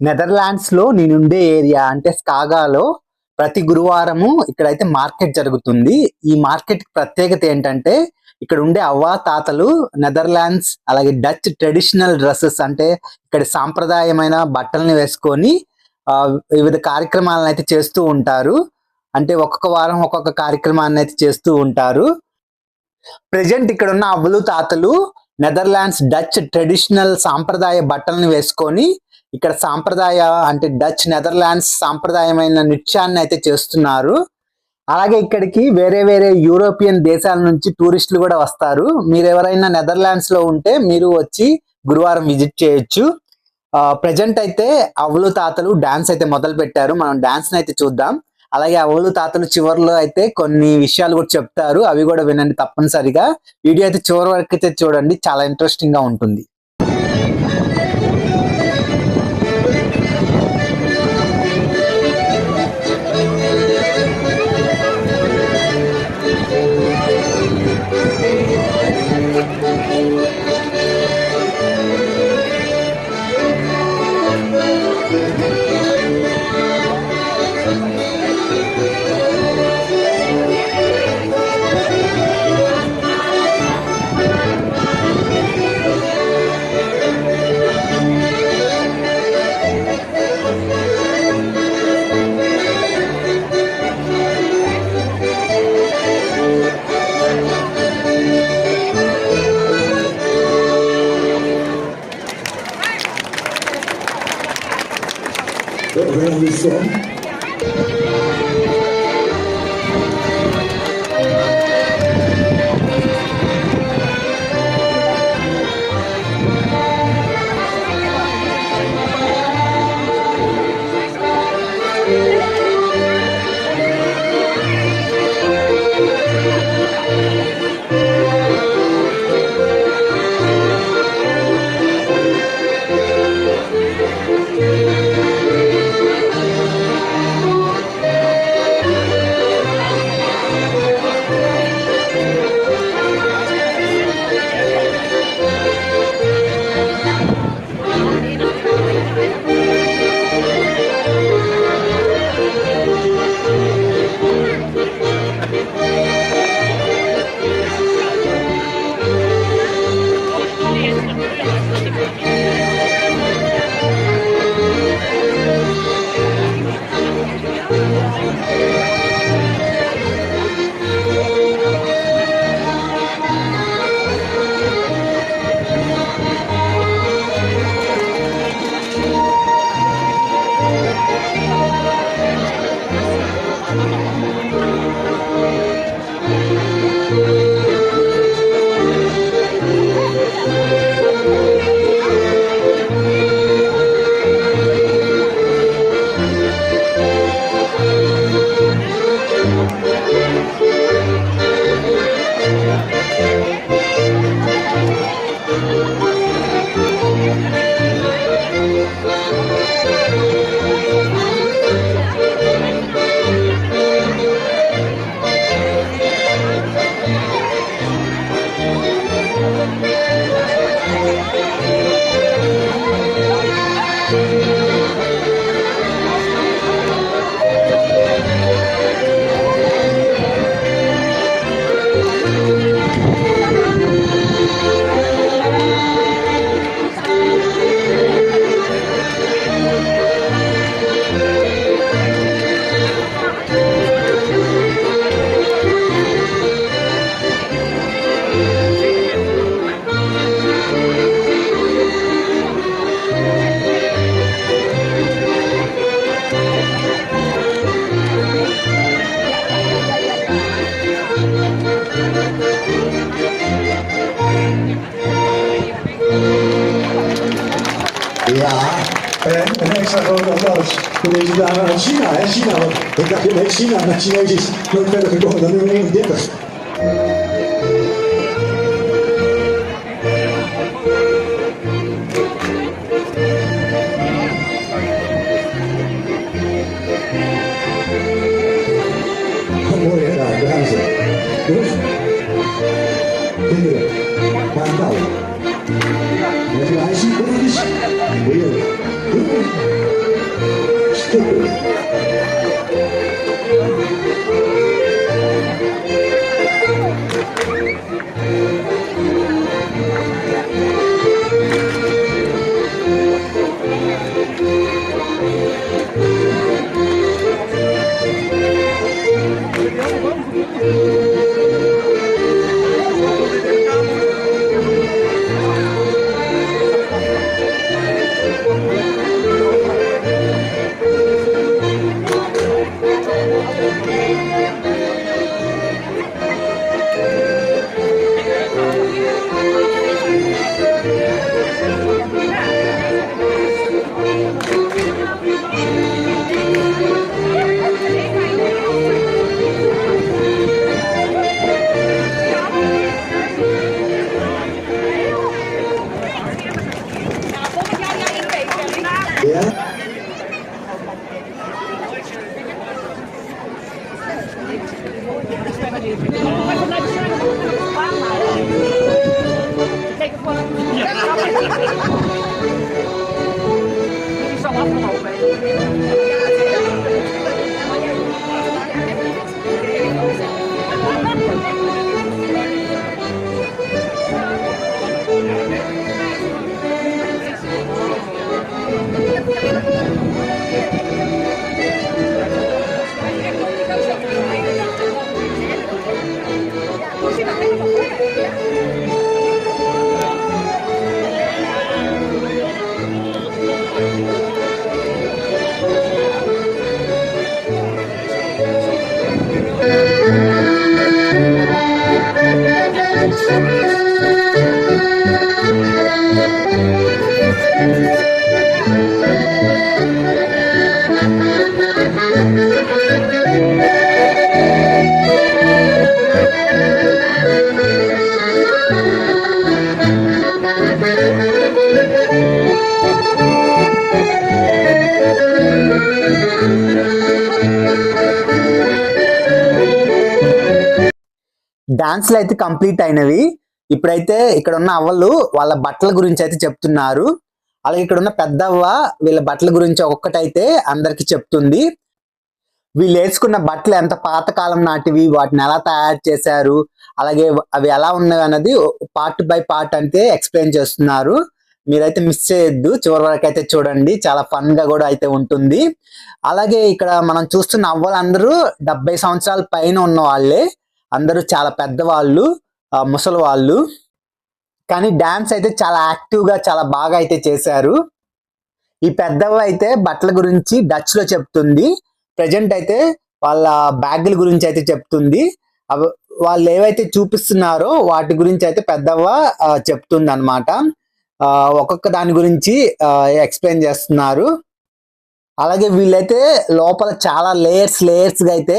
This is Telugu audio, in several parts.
నెదర్లాండ్స్ లో నేనుండే ఏరియా అంటే స్కాగాలో ప్రతి గురువారము ఇక్కడైతే మార్కెట్ జరుగుతుంది. ఈ మార్కెట్ ప్రత్యేకత ఏంటంటే ఇక్కడ ఉండే అవ్వా తాతలు నెదర్లాండ్స్ అలాగే డచ్ ట్రెడిషనల్ డ్రెస్సెస్ అంటే ఇక్కడ సాంప్రదాయమైన బట్టల్ని వేసుకొని వివిధ కార్యక్రమాలను అయితే చేస్తూ ఉంటారు. అంటే ఒక్కొక్క వారం ఒక్కొక్క కార్యక్రమాన్ని అయితే చేస్తూ ఉంటారు. ప్రెజెంట్ ఇక్కడ ఉన్న అవ్వలు తాతలు నెదర్లాండ్స్ డచ్ ట్రెడిషనల్ సాంప్రదాయ బట్టలను వేసుకొని ఇక్కడ సాంప్రదాయ అంటే డచ్ నెదర్లాండ్స్ సాంప్రదాయమైన నృత్యాన్ని అయితే చేస్తున్నారు. అలాగే ఇక్కడికి వేరే వేరే యూరోపియన్ దేశాల నుంచి టూరిస్టులు కూడా వస్తారు. మీరు ఎవరైనా నెదర్లాండ్స్ లో ఉంటే మీరు వచ్చి గురువారం విజిట్ చేయొచ్చు. ప్రజెంట్ అయితే అవ్వలు తాతలు డాన్స్ అయితే మొదలు పెట్టారు. మనం డాన్స్ అయితే చూద్దాం. అలాగే అవ్వలు తాతలు చివరిలో అయితే కొన్ని విషయాలు కూడా చెప్తారు, అవి కూడా వినండి తప్పనిసరిగా. వీడియో అయితే చివరి వరకు అయితే చూడండి, చాలా ఇంట్రెస్టింగ్ గా ఉంటుంది. Where are you from? Ja, een extra groot applaus voor deze dame uit China. Hè? China, want ik dacht in China, maar Chinees is nooit verder gekomen dan nummer 31. Mooi hè, daar gaan ze. Dus, kinderen, gaan touwen. Heb je ijsje? Kom eens. Heerlijk. Ja. డాన్స్లు అయితే కంప్లీట్ అయినవి. ఇప్పుడైతే ఇక్కడ ఉన్న అవ్వలు వాళ్ళ బట్టల గురించి అయితే చెప్తున్నారు. అలాగే ఇక్కడ ఉన్న పెద్దవ్వ వీళ్ళ బట్టల గురించి ఒక్కొక్కటైతే అందరికి చెప్తుంది. వీళ్ళు వేసుకున్న బట్టలు ఎంత పాతకాలం నాటివి, వాటిని ఎలా తయారు చేశారు, అలాగే అవి ఎలా ఉన్నవి అన్నది పార్ట్ బై పార్ట్ అంటే ఎక్స్ప్లెయిన్ చేస్తున్నారు. మీరైతే మిస్ చేయొద్దు, చివరి వరకు అయితే చూడండి, చాలా ఫన్ గా కూడా అయితే ఉంటుంది. అలాగే ఇక్కడ మనం చూస్తున్న అవ్వలందరూ 70 సంవత్సరాల పైన ఉన్న వాళ్ళే, అందరూ చాలా పెద్దవాళ్ళు, ముసలి వాళ్ళు. కానీ డాన్స్ అయితే చాలా యాక్టివ్ గా చాలా బాగా అయితే చేశారు. ఈ పెద్దవ్వ అయితే బట్టల గురించి డచ్ లో చెప్తుంది. ప్రజెంట్ అయితే వాళ్ళ బ్యాగుల గురించి అయితే చెప్తుంది. వాళ్ళు ఏవైతే చూపిస్తున్నారో వాటి గురించి అయితే పెద్దవ్వ చెప్తుంది అనమాట. ఒక్కొక్క దాని గురించి ఎక్స్ప్లెయిన్ చేస్తున్నారు. అలాగే వీళ్ళైతే లోపల చాలా లేయర్స్ గా అయితే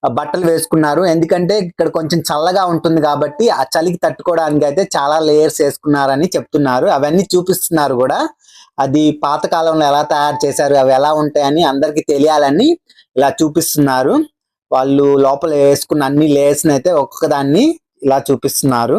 బట్టలు వేసుకున్నారు. ఎందుకంటే ఇక్కడ కొంచెం చల్లగా ఉంటుంది కాబట్టి ఆ చలికి తట్టుకోవడానికి అయితే చాలా లేయర్స్ వేసుకున్నారని చెప్తున్నారు. అవన్నీ చూపిస్తున్నారు కూడా. అది పాతకాలంలో ఎలా తయారు చేశారు, అవి ఎలా ఉంటాయని అందరికి తెలియాలని ఇలా చూపిస్తున్నారు. వాళ్ళు లోపల వేసుకున్న అన్ని లేయర్స్ అయితే ఒక్కొక్క దాన్ని ఇలా చూపిస్తున్నారు.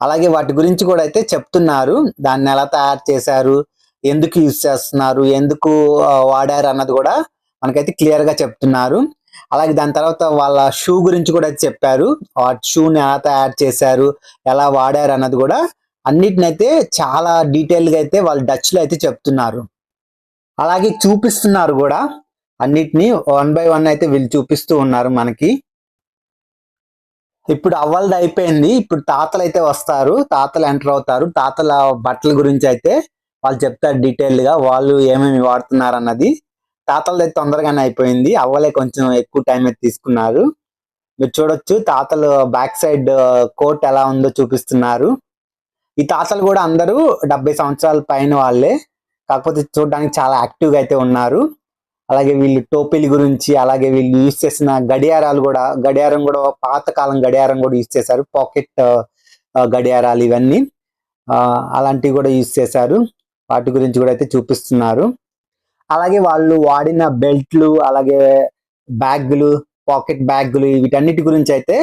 అలాగే వాటి గురించి కూడా అయితే చెప్తున్నారు. దాన్ని ఎలా తయారు చేశారు, ఎందుకు యూజ్ చేస్తున్నారు, ఎందుకు వాడారు అన్నది కూడా మనకైతే క్లియర్ గా చెప్తున్నారు. అలాగే దాని తర్వాత వాళ్ళ షూ గురించి కూడా చెప్పారు. ఆ షూని ఎలా తయారు చేశారు, ఎలా వాడారు అన్నది కూడా అన్నిటినైతే చాలా డీటెయిల్ గా అయితే వాళ్ళు డచ్ లో అయితే చెప్తున్నారు. అలాగే చూపిస్తున్నారు కూడా అన్నిటిని 1 by 1 అయితే వీళ్ళు చూపిస్తూ ఉన్నారు మనకి. ఇప్పుడు అవ్వలది అయిపోయింది. ఇప్పుడు తాతలు అయితే వస్తారు, తాతలు ఎంటర్ అవుతారు. తాతల బట్టల గురించి అయితే వాళ్ళు చెప్తారు డీటెయిల్ గా, వాళ్ళు ఏమేమి వాడుతున్నారు అన్నది. తాతలది తొందరగానే అయిపోయింది, అవ్వలే కొంచెం ఎక్కువ టైం అయితే తీసుకున్నారు. మీరు చూడొచ్చు తాతలు బ్యాక్ సైడ్ కోట్ ఎలా ఉందో చూపిస్తున్నారు. ఈ తాతలు కూడా అందరూ 70 సంవత్సరాల పైన వాళ్ళే, కాకపోతే చూడడానికి చాలా యాక్టివ్ గా అయితే ఉన్నారు. అలాగే వీళ్ళు టోపీల గురించి, అలాగే వీళ్ళు యూజ్ చేసిన గడియారం కూడా పాతకాలం గడియారం కూడా యూజ్ చేశారు. పాకెట్ గడియారాలు ఇవన్నీ అలాంటివి కూడా యూజ్ చేశారు. వాటి గురించి కూడా అయితే చూపిస్తున్నారు. అలాగే వాళ్ళు వాడిన బెల్ట్లు, అలాగే బ్యాగులు, పాకెట్ బ్యాగులు, వీటన్నిటి గురించి అయితే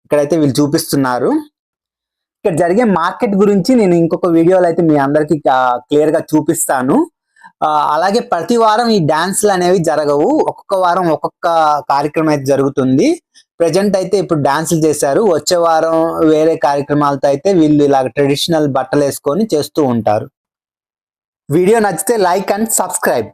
ఇక్కడైతే వీళ్ళు చూపిస్తున్నారు. ఇక్కడ జరిగే మార్కెట్ గురించి నేను ఇంకొక వీడియోలో అయితే మీ అందరికి క్లియర్ గా చూపిస్తాను. అలాగే ప్రతి వారం ఈ డాన్స్లు అనేవి జరగవు, ఒక్కొక్క వారం ఒక్కొక్క కార్యక్రమం అయితే జరుగుతుంది. ప్రెజెంట్ అయితే ఇప్పుడు డాన్సులు చేశారు, వచ్చే వారం వేరే కార్యక్రమాలతో అయితే వీళ్ళు ఇలాగ ట్రెడిషనల్ బట్టలు వేసుకొని చేస్తూ ఉంటారు. వీడియో నచ్చితే లైక్ అండ్ సబ్స్క్రైబ్.